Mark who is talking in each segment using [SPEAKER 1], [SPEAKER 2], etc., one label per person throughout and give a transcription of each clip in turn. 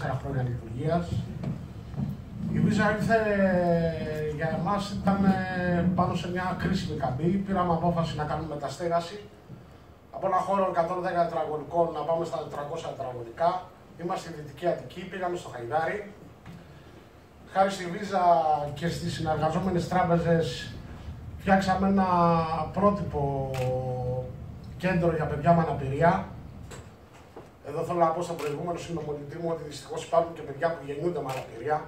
[SPEAKER 1] 4 χρόνια λειτουργίας. Η Visa ήρθε για εμάς, ήταν πάνω σε μια κρίσιμη καμπή. Πήραμε απόφαση να κάνουμε μεταστέγαση. Από ένα χώρο 110 τετραγωνικών να πάμε στα 400 τετραγωνικά. Είμαστε στη Δυτική Αττική, πήγαμε στο Χαϊδάρι. Χάρη στη Visa και στις συνεργαζόμενες τράπεζες, φτιάξαμε ένα πρότυπο κέντρο για παιδιά με αναπηρία. Εδώ θέλω να πω στον προηγούμενο συνομιλητή μου ότι δυστυχώς υπάρχουν και παιδιά που γεννιούνται με αναπηρία.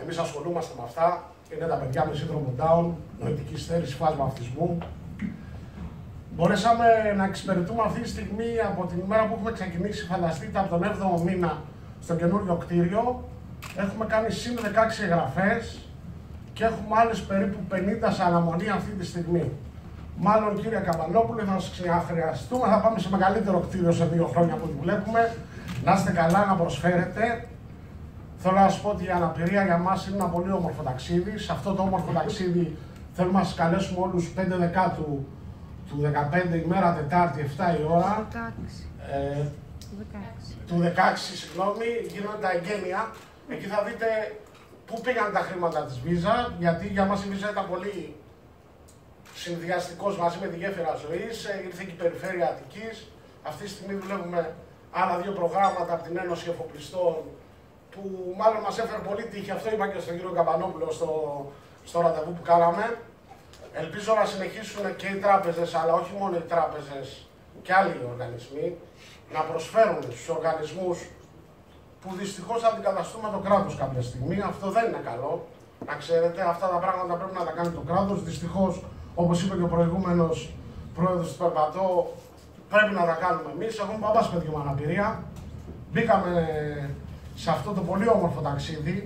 [SPEAKER 1] Εμείς ασχολούμαστε με αυτά. Είναι τα παιδιά με σύνδρομο Down, νοητική στέρηση, φάσμα αυτισμού. Μπορέσαμε να εξυπηρετούμε αυτή τη στιγμή από την ημέρα που έχουμε ξεκινήσει, φανταστείτε, από τον 7ο μήνα στο καινούριο κτίριο. Έχουμε κάνει συν 16 εγγραφές και έχουμε άλλες περίπου 50 σε αναμονή αυτή τη στιγμή. Μάλλον, κύριε Καμπανόπουλε, θα σας χρειαστούμε, θα πάμε σε μεγαλύτερο κτίριο σε 2 χρόνια από ό,τι βλέπουμε. Να είστε καλά, να προσφέρετε. Θέλω να σας πω ότι η αναπηρία για μας είναι ένα πολύ όμορφο ταξίδι. Σε αυτό το όμορφο ταξίδι θέλουμε να σας καλέσουμε όλους 5 Δεκάτου του 15, ημέρα Τετάρτη, 7 η ώρα. Του 16, συγγνώμη, γίνονται τα εγγένεια. Εκεί θα δείτε πού πήγαν τα χρήματα της Visa, γιατί για μας η Visa ήταν πολύ συνδυαστικός μαζί με τη γέφυρα ζωής. Ήρθε και η περιφέρεια Αττικής. Αυτή τη στιγμή δουλεύουμε άλλα 2 προγράμματα από την Ένωση Εφοπλιστών, που μάλλον μας έφερε πολύ τύχη. Αυτό είπα και στον κύριο Καμπανόπουλο στο ραντεβού που κάναμε. Ελπίζω να συνεχίσουν και οι τράπεζες, αλλά όχι μόνο οι τράπεζες, και άλλοι οργανισμοί, να προσφέρουν στους οργανισμούς που δυστυχώς θα αντικαταστούμε το κράτος κάποια στιγμή. Αυτό δεν είναι καλό. Να ξέρετε, αυτά τα πράγματα πρέπει να τα κάνει το κράτος. Δυστυχώς, όπως είπε και ο προηγούμενος πρόεδρος του Περπατώ, πρέπει να τα κάνουμε εμείς. Έχουμε παπάς παιδιά με αναπηρία. Μπήκαμε σε αυτό το πολύ όμορφο ταξίδι,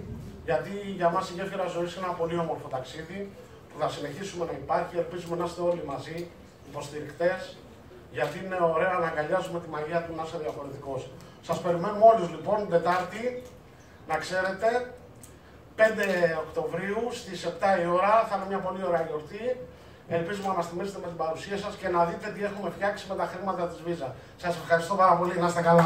[SPEAKER 1] γιατί για μας η γέφυρα ζωής είναι ένα πολύ όμορφο ταξίδι που θα συνεχίσουμε να υπάρχει. Ελπίζουμε να είστε όλοι μαζί υποστηρικτές, γιατί είναι ωραία να αγκαλιάζουμε τη μαγεία του να είσαι διαφορετικός. Σας περιμένουμε όλους λοιπόν Τετάρτη, να ξέρετε, 5 Οκτωβρίου στις 7 η ώρα, θα είναι μια πολύ ωραία γιορτή. Ελπίζουμε να μας τιμήσετε με την παρουσία σας και να δείτε τι έχουμε φτιάξει με τα χρήματα της Visa. Σας ευχαριστώ πάρα πολύ, να είστε καλά.